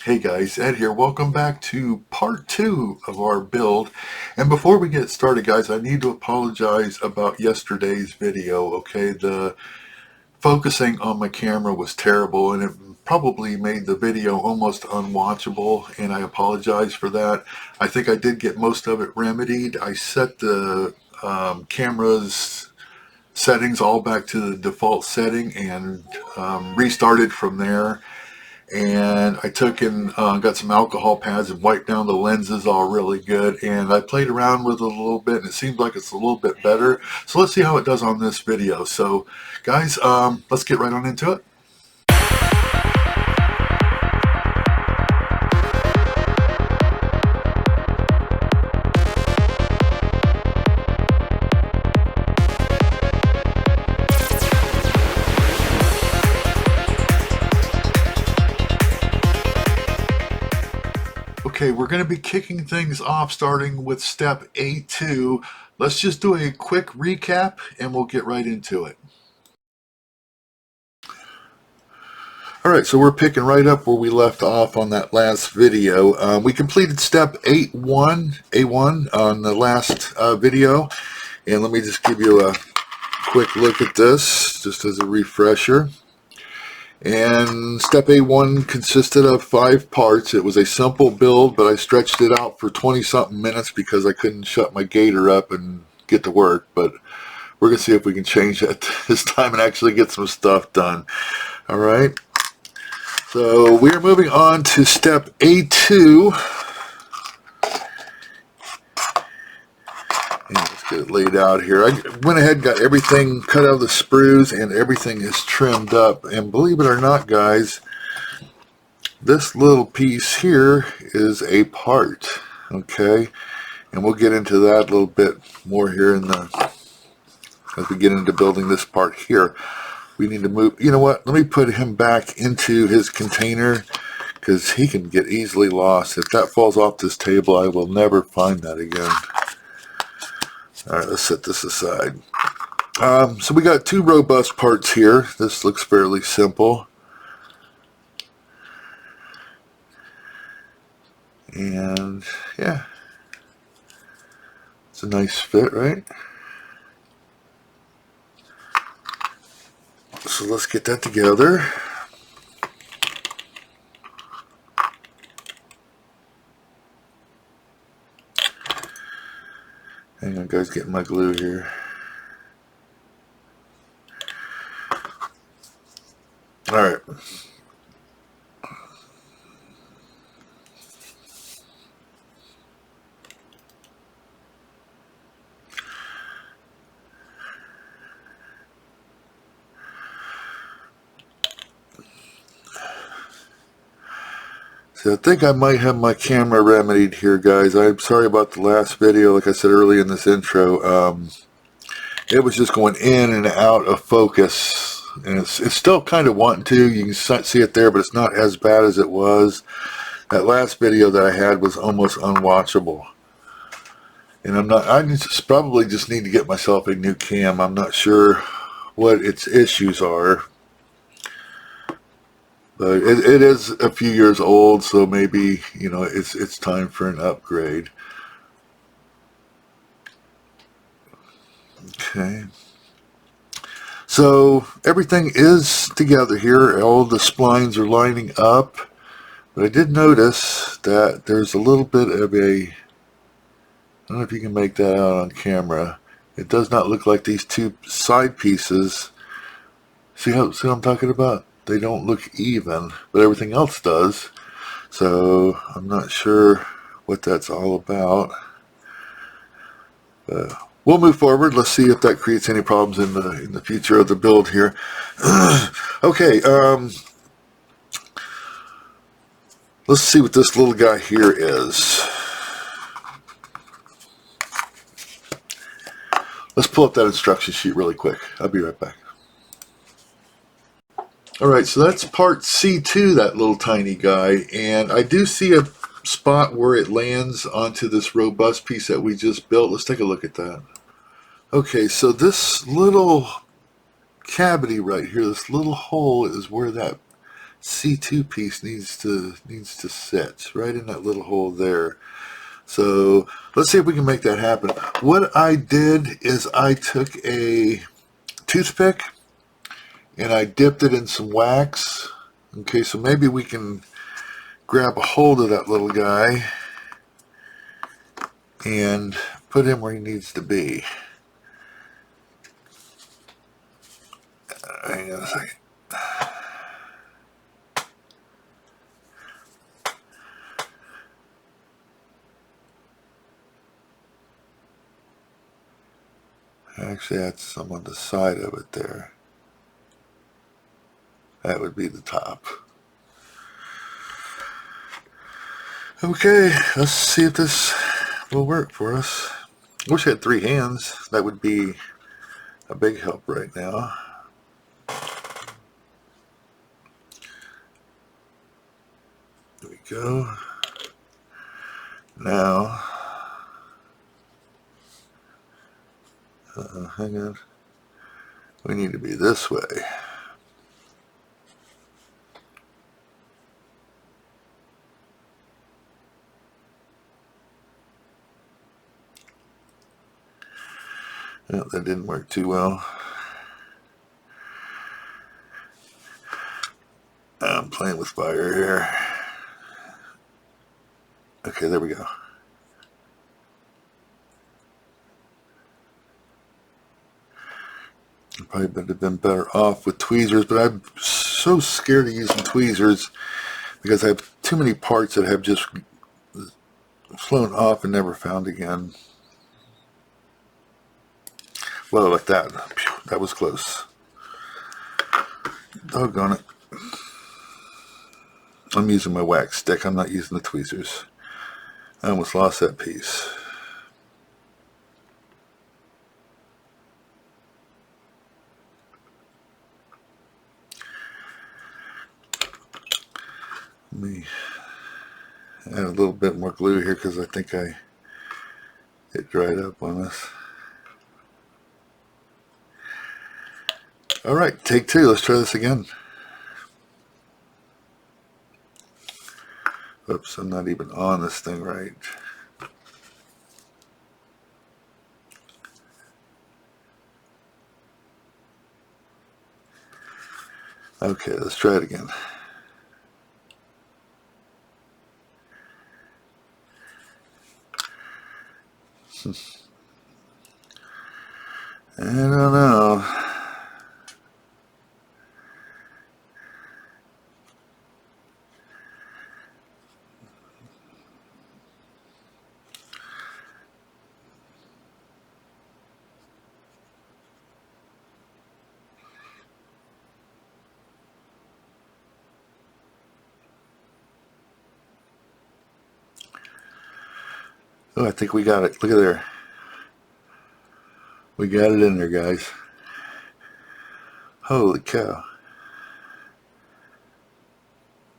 Hey guys, Ed here. Welcome back to part 2 of our build. And before we get started, guys, I need to apologize about yesterday's video, okay? The focusing on my camera was terrible and it probably made the video almost unwatchable, and I apologize for that. I think I did get most of it remedied. I set the camera's settings all back to the default setting and restarted from there. And I took and got some alcohol pads and wiped down the lenses all really good, and I played around with it a little bit and it seems like it's a little bit better. So let's see how it does on this video. So guys, let's get right on into it. Okay, we're going to be kicking things off starting with step A2. Let's just do a quick recap and we'll get right into it. Alright, so we're picking right up where we left off on that last video. We completed step A1 on the last video, and let me just give you a quick look at this just as a refresher. And step A1 consisted of 5 parts. It was a simple build, but I stretched it out for 20-something minutes because I couldn't shut my gator up and get to work. But we're going to see if we can change that this time and actually get some stuff done. All right. So we are moving on to step A2. And let's get it laid out here. I went ahead and got everything cut out of the sprues and everything is trimmed up. And believe it or not, guys, this little piece here is a part. Okay. And we'll get into that a little bit more here as we get into building this part here. We need to move, you know what, let me put him back into his container because he can get easily lost. If that falls off this table, I will never find that again. Alright, let's set this aside. So we got 2 robust parts here. This looks fairly simple. And yeah, it's a nice fit, right? So let's get that together. Hang on, guys, getting my glue here. All right. So I think I might have my camera remedied here, guys. I'm sorry about the last video. Like I said early in this intro, it was just going in and out of focus. And it's still kind of wanting to. You can see it there, but it's not as bad as it was. That last video that I had was almost unwatchable. And I probably just need to get myself a new cam. I'm not sure what its issues are. But it is a few years old, so maybe, you know, it's time for an upgrade. Okay. So everything is together here. All the splines are lining up. But I did notice that there's a little bit of a, I don't know if you can make that out on camera. It does not look like these 2 side pieces. See what I'm talking about? They don't look even, but everything else does. So I'm not sure what that's all about. We'll move forward. Let's see if that creates any problems in the future of the build here. Okay, let's see what this little guy here is. Let's pull up that instruction sheet really quick. I'll be right back. Alright, so that's part C2, that little tiny guy, and I do see a spot where it lands onto this robust piece that we just built. Let's take a look at that. Okay, so this little cavity right here, this little hole is where that C2 piece needs to sit right in that little hole there. So let's see if we can make that happen. What I did is I took a toothpick and I dipped it in some wax. Okay, so maybe we can grab a hold of that little guy and put him where he needs to be. Hang on a second. Actually, that's some on the side of it there. That would be the top. Okay, let's see if this will work for us. Wish I had 3 hands. That would be a big help right now. There we go. Now, hang on. We need to be this way. No, that didn't work too well. I'm playing with fire here. Okay, there we go. I probably would have been better off with tweezers, but I'm so scared of using tweezers because I have too many parts that have just flown off and never found again. Well, like that. Phew, that was close. Doggone it. I'm using my wax stick. I'm not using the tweezers. I almost lost that piece. Let me add a little bit more glue here because I think it dried up on us. All right, take 2. Let's try this again. Oops, I'm not even on this thing right. Okay, let's try it again. I don't know. Oh, I think we got it. Look at there. We got it in there, guys. Holy cow.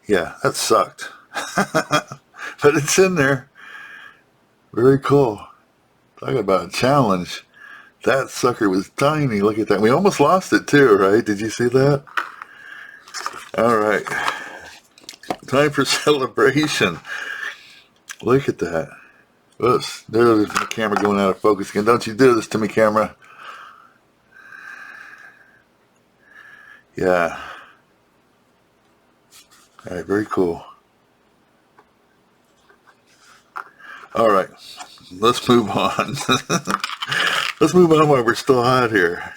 Yeah, that sucked. But it's in there. Very cool. Talk about a challenge. That sucker was tiny. Look at that. We almost lost it too, right? Did you see that? All right. Time for celebration. Look at that. Oops. There's my camera going out of focus again. Don't you do this to me, camera. Yeah. All right, very cool. All right, let's move on. Let's move on while we're still hot here.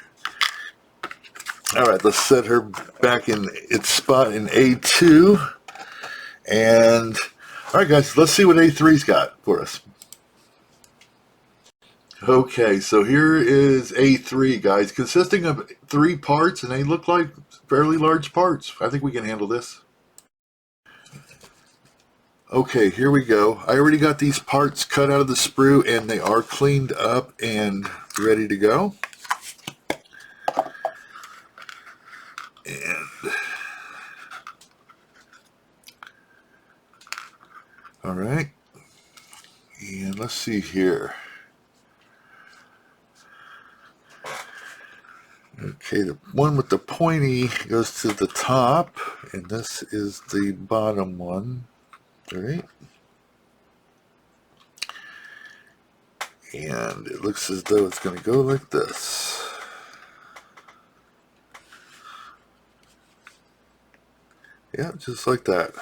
All right, let's set her back in its spot in A2. And, all right, guys, let's see what A3's got for us. Okay, so here is A3, guys, consisting of 3 parts, and they look like fairly large parts. I think we can handle this. Okay, here we go. I already got these parts cut out of the sprue, and they are cleaned up and ready to go. And all right, and let's see here. Okay, the one with the pointy goes to the top. And this is the bottom one, right? And it looks as though it's going to go like this. Yeah, just like that.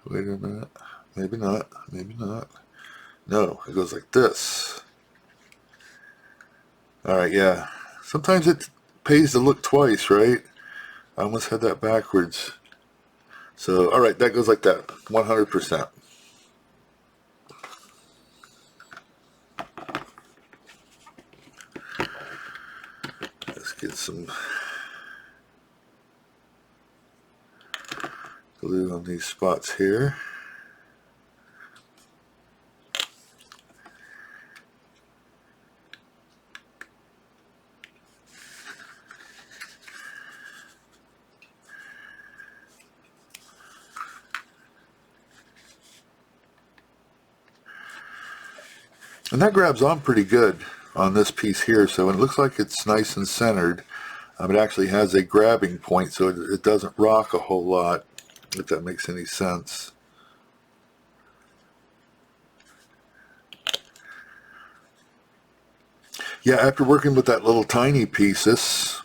Wait a minute. Maybe not. Maybe not. No, it goes like this. Alright, yeah. Sometimes it pays to look twice, right? I almost had that backwards. So, alright, that goes like that. 100%. Let's get some glue on these spots here. And that grabs on pretty good on this piece here, so it looks like it's nice and centered. It actually has a grabbing point, so it doesn't rock a whole lot, if that makes any sense. Yeah, after working with that little tiny piece, this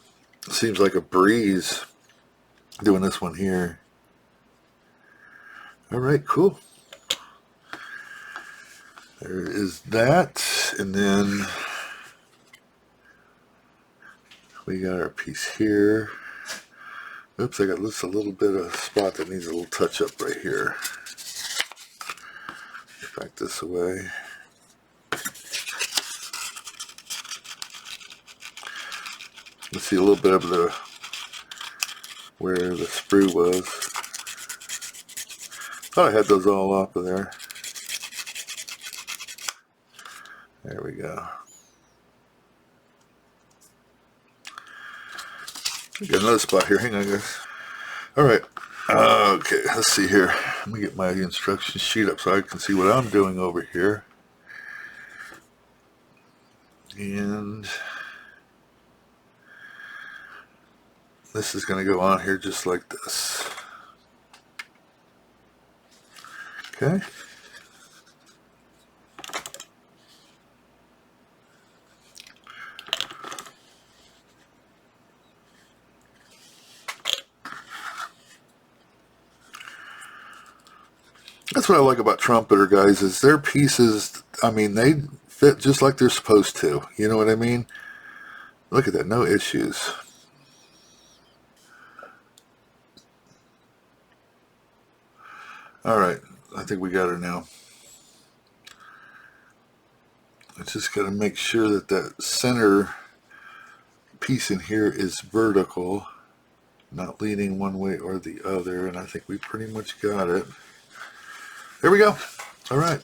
seems like a breeze doing this one here. All right, cool. There is that, and then we got our piece here. Oops, I got just a little bit of spot that needs a little touch up right here. Back this away. Let's see a little bit of the where the sprue was. Thought I had those all off of there. There we go. Got another spot here. Hang on, guys. All right. Okay, let's see here. Let me get my instruction sheet up so I can see what I'm doing over here. And this is going to go on here just like this. Okay. That's what I like about Trumpeter, guys, is their pieces, I mean, they fit just like they're supposed to. You know what I mean? Look at that, no issues. All right, I think we got her now. I just got to make sure that that center piece in here is vertical, not leaning one way or the other, and I think we pretty much got it. There we go. All right.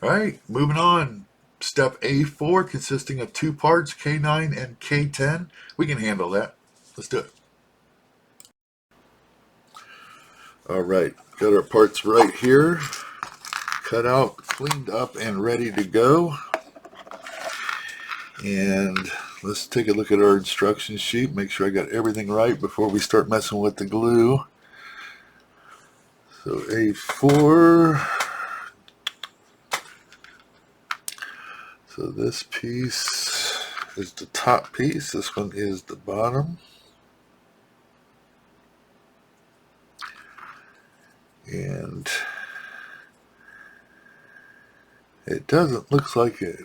All right, moving on. Step A4, consisting of 2 parts, K9 and K10. We can handle that. Let's do it. All right, got our parts right here, cut out, cleaned up, and ready to go. And let's take a look at our instruction sheet, make sure I got everything right before we start messing with the glue. So A4. So this piece is the top piece, this one is the bottom. And it doesn't look like it,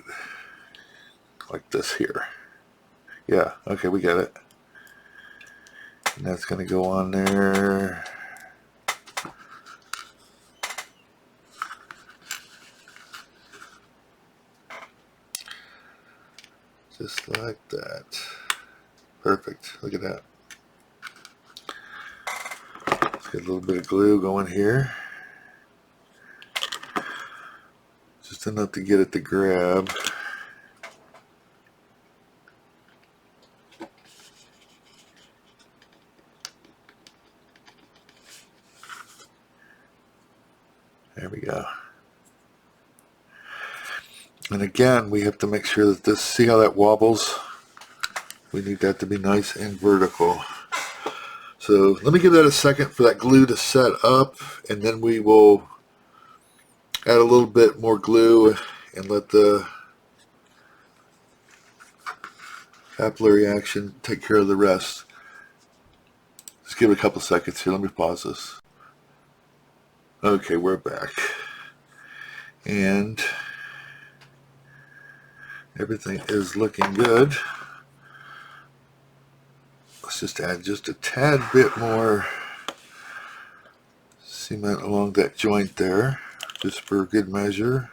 like this here. Yeah, okay, we got it. And that's going to go on there. Just like that. Perfect. Look at that. Let's get a little bit of glue going here. Just enough to get it to grab. There we go. And again, we have to make sure that this, see how that wobbles? We need that to be nice and vertical. So let me give that a second for that glue to set up, and then we will add a little bit more glue and let the capillary action take care of the rest. Just give it a couple seconds here. Let me pause this. Okay, we're back. And everything is looking good. Let's just add just a tad bit more cement along that joint there, just for good measure.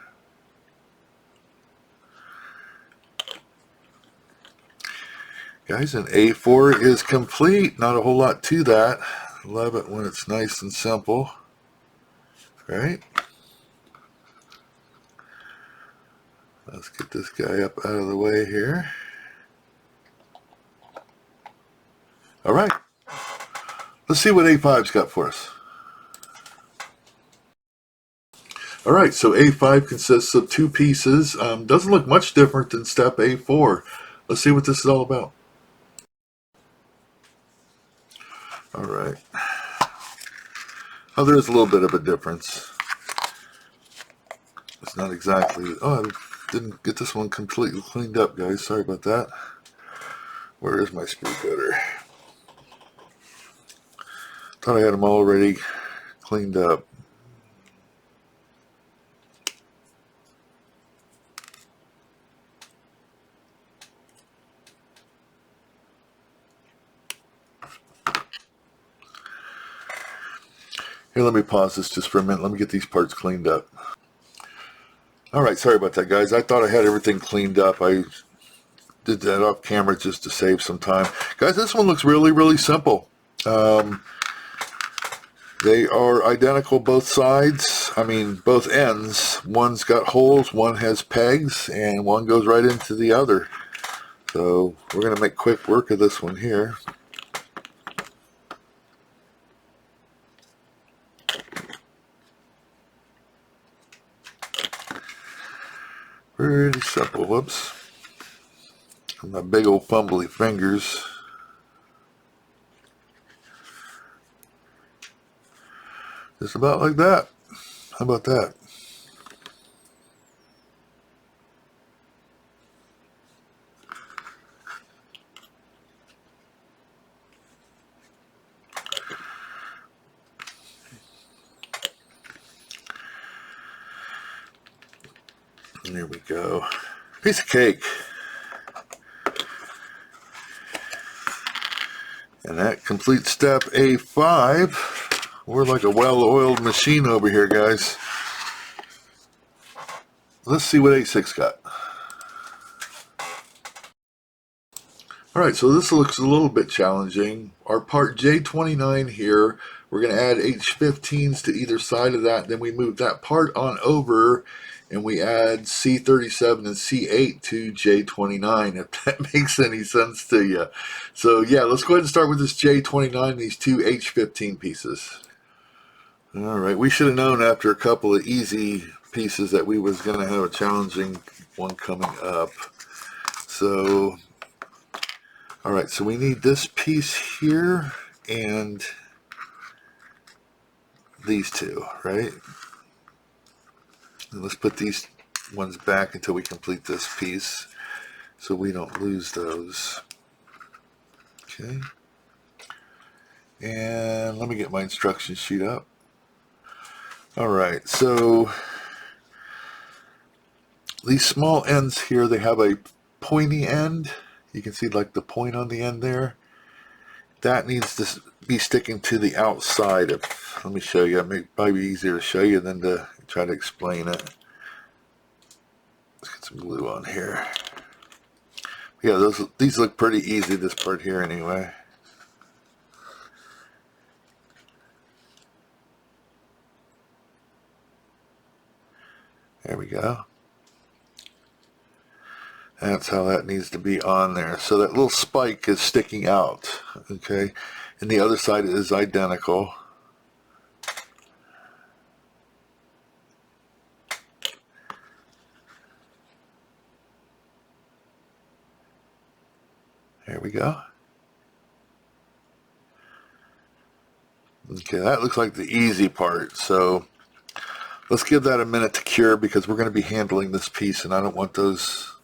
Guys, an A4 is complete. Not a whole lot to that. Love it when it's nice and simple. Right? Let's get this guy up out of the way here. All right. Let's see what A5's got for us. All right, so A5 consists of two pieces. Doesn't look much different than step A4. Let's see what this is all about. All right. Oh, there is a little bit of a difference. It's not exactly... Oh, I didn't get this one completely cleaned up, guys. Sorry about that. Where is my screw cutter? Thought I had them already cleaned up. Here, let me pause this just for a minute. Let me get these parts cleaned up. All right, sorry about that, guys. I thought I had everything cleaned up. I did that off camera just to save some time. Guys, this one looks really, really simple. They are identical both sides. I mean, both ends. One's got holes, one has pegs, and one goes right into the other. So we're going to make quick work of this one here. Pretty simple. Whoops. My big old fumbly fingers. Just about like that. How about that? And there we go. Piece of cake. And that completes step A5. We're like a well-oiled machine over here, guys. Let's see what A6 got. Alright, so this looks a little bit challenging. Our part J29 here, we're going to add H15s to either side of that. Then we move that part on over and we add C37 and C8 to J29, if that makes any sense to you. So yeah, let's go ahead and start with this J29, these two H15 pieces. Alright, we should have known after a couple of easy pieces that we was going to have a challenging one coming up. So, alright, so we need this piece here and these two, right? And let's put these ones back until we complete this piece so we don't lose those. Okay. And let me get my instruction sheet up. Alright, so these small ends here, they have a pointy end. You can see like the point on the end there. That needs to be sticking to the outside of, let me show you, it may probably be easier to show you than to try to explain it. Let's get some glue on here. Yeah, these look pretty easy, this part here anyway. There we go. That's how that needs to be on there. So that little spike is sticking out, okay? And the other side is identical. go. Okay, that looks like the easy part. So let's give that a minute to cure because we're going to be handling this piece and I don't want those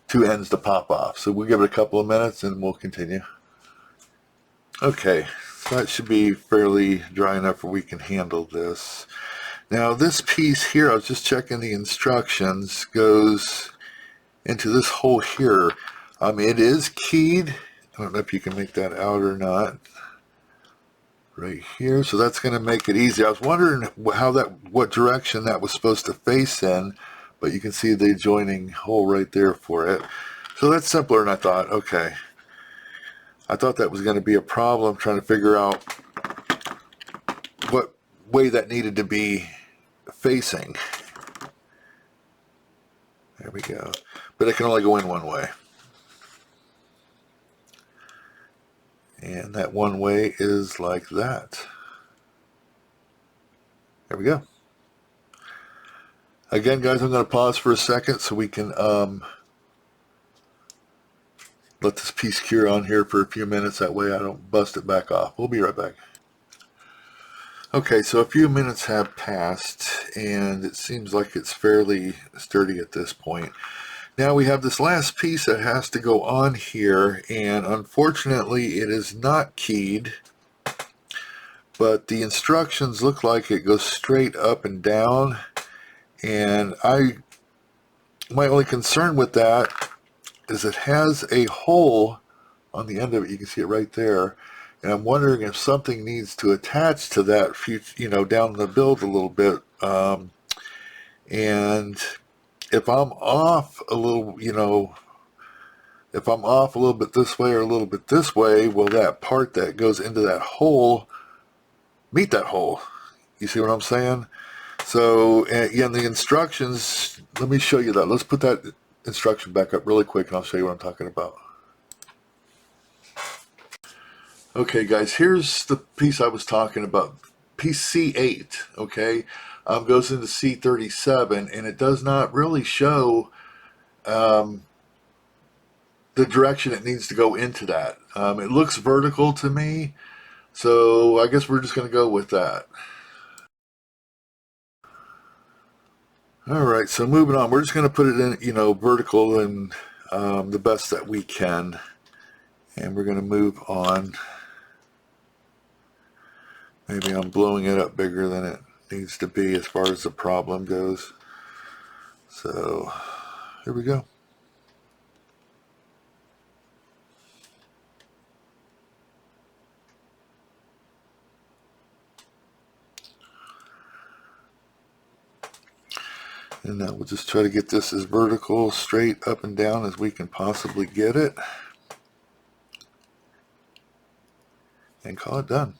two ends to pop off. So we'll give it a couple of minutes and we'll continue. Okay, so that should be fairly dry enough where we can handle this. Now this piece here, I was just checking the instructions, goes into this hole here. It is keyed. I don't know if you can make that out or not. Right here, so that's going to make it easy. I was wondering what direction that was supposed to face in, but you can see the adjoining hole right there for it. So that's simpler than I thought. Okay. I thought that was going to be a problem trying to figure out what way that needed to be facing. There we go. But it can only go in one way. And that one way is like that. There we go. Again, guys, I'm going to pause for a second so we can let this piece cure on here for a few minutes. That way I don't bust it back off. We'll be right back. Okay, so a few minutes have passed, and it seems like it's fairly sturdy at this point. Now we have this last piece that has to go on here, and unfortunately it is not keyed, but the instructions look like it goes straight up and down, and my only concern with that is it has a hole on the end of it. You can see it right there, and I'm wondering if something needs to attach to that, down the build a little bit, and if I'm off a little, if I'm off a little bit this way or a little bit this way, will that part that goes into that hole meet that hole? You see what I'm saying? So, again, the instructions, let me show you that. Let's put that instruction back up really quick and I'll show you what I'm talking about. Okay, guys, here's the piece I was talking about. Piece C8, okay, goes into C37, and it does not really show the direction it needs to go into that. It looks vertical to me, so I guess we're just going to go with that. All right, so moving on, we're just going to put it in, vertical and the best that we can, and we're going to move on. Maybe I'm blowing it up bigger than it needs to be as far as the problem goes. So here we go. And now we'll just try to get this as vertical, straight up and down as we can possibly get it. And call it done.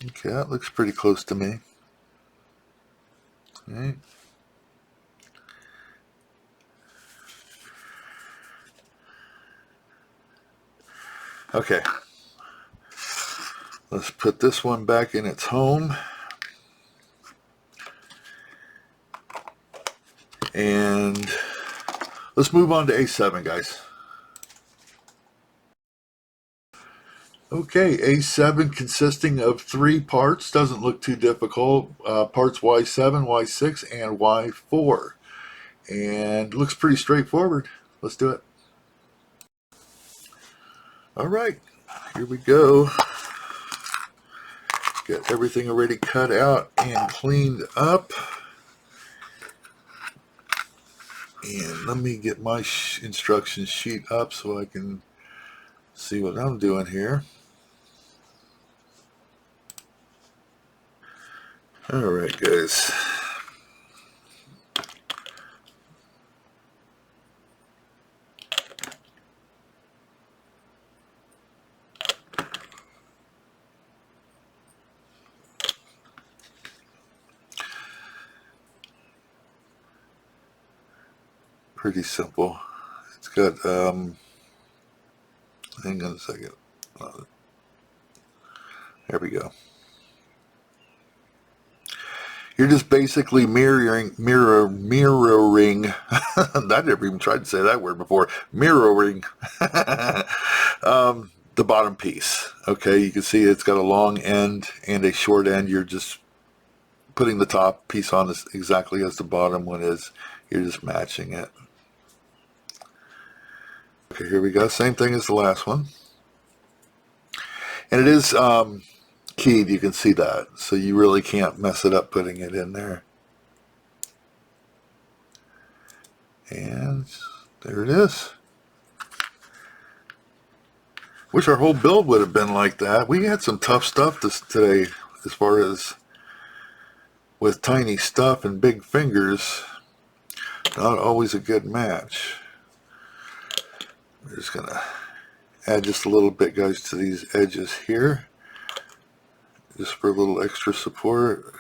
Okay, that looks pretty close to me. All right. Okay. Let's put this one back in its home. And let's move on to A7, guys. Okay, A7 consisting of 3 parts, doesn't look too difficult. Parts Y7, Y6, and Y4. And looks pretty straightforward. Let's do it. All right, here we go. Got everything already cut out and cleaned up. And let me get my instruction sheet up so I can see what I'm doing here. All right, guys. Pretty simple. It's got Hang on a second. There we go. You're just basically mirroring. I never even tried to say that word before. Mirroring the bottom piece. Okay, you can see it's got a long end and a short end. You're just putting the top piece on this exactly as the bottom one is. You're just matching it. Okay, here we go. Same thing as the last one. And it is keyed, you can see that. So you really can't mess it up putting it in there. And there it is. Wish our whole build would have been like that. We had some tough stuff today as far as with tiny stuff and big fingers. Not always a good match. We're just going to add just a little bit, guys, to these edges here. Just for a little extra support.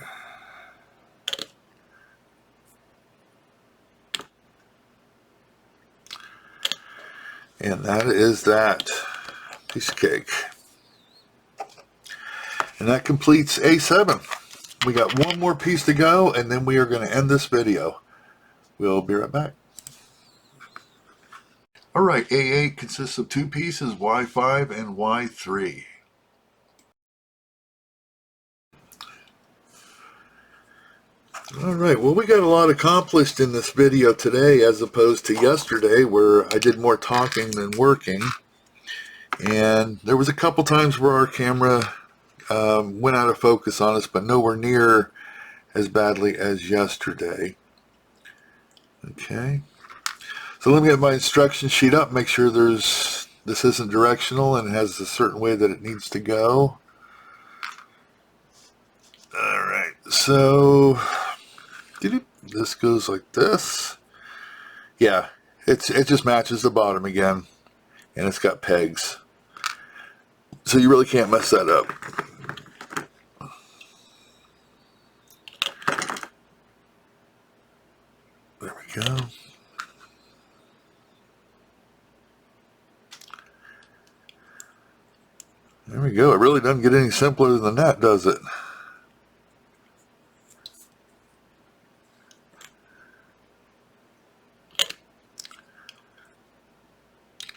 And that is that piece of cake. And that completes A7. We got one more piece to go, and then we are going to end this video. We'll be right back. Alright, A8 consists of two pieces, Y5 and Y3. Alright, well, we got a lot accomplished in this video today as opposed to yesterday where I did more talking than working. And there was a couple times where our camera went out of focus on us, but nowhere near as badly as yesterday. Okay. So let me get my instruction sheet up, make sure this isn't directional and it has a certain way that it needs to go. Alright, so this goes like this. Yeah, it just matches the bottom again, and it's got pegs. So you really can't mess that up. There we go. There we go. It really doesn't get any simpler than that, does it?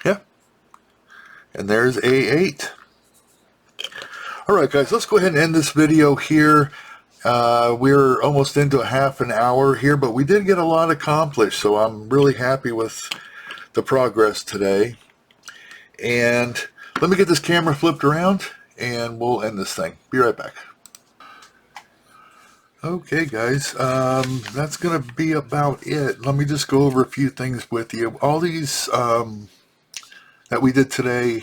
Yeah. And there's A8. Alright guys, let's go ahead and end this video here. We're almost into a half an hour here, but we did get a lot accomplished, so I'm really happy with the progress today. And let me get this camera flipped around and we'll end this thing. Be right back. Okay guys, that's going to be about it. Let me just go over a few things with you. All these that we did today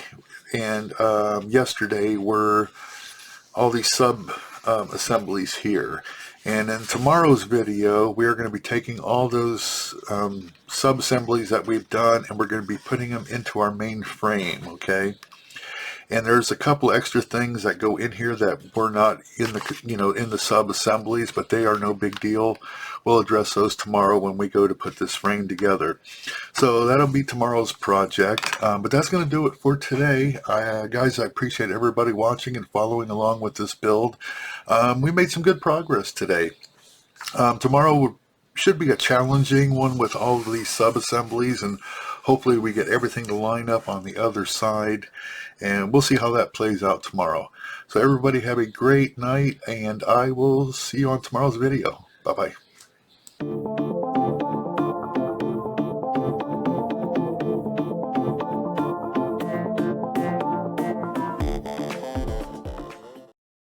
and yesterday were all these sub-assemblies here. And in tomorrow's video, we're going to be taking all those sub-assemblies that we've done and we're going to be putting them into our main frame, okay? And there's a couple extra things that go in here that were not in the, in the sub-assemblies, but they are no big deal. We'll address those tomorrow when we go to put this frame together. So that'll be tomorrow's project. But that's going to do it for today. Guys, I appreciate everybody watching and following along with this build. We made some good progress today. Tomorrow should be a challenging one with all of these sub-assemblies, and hopefully we get everything to line up on the other side, and we'll see how that plays out tomorrow. So everybody have a great night, and I will see you on tomorrow's video. Bye-bye.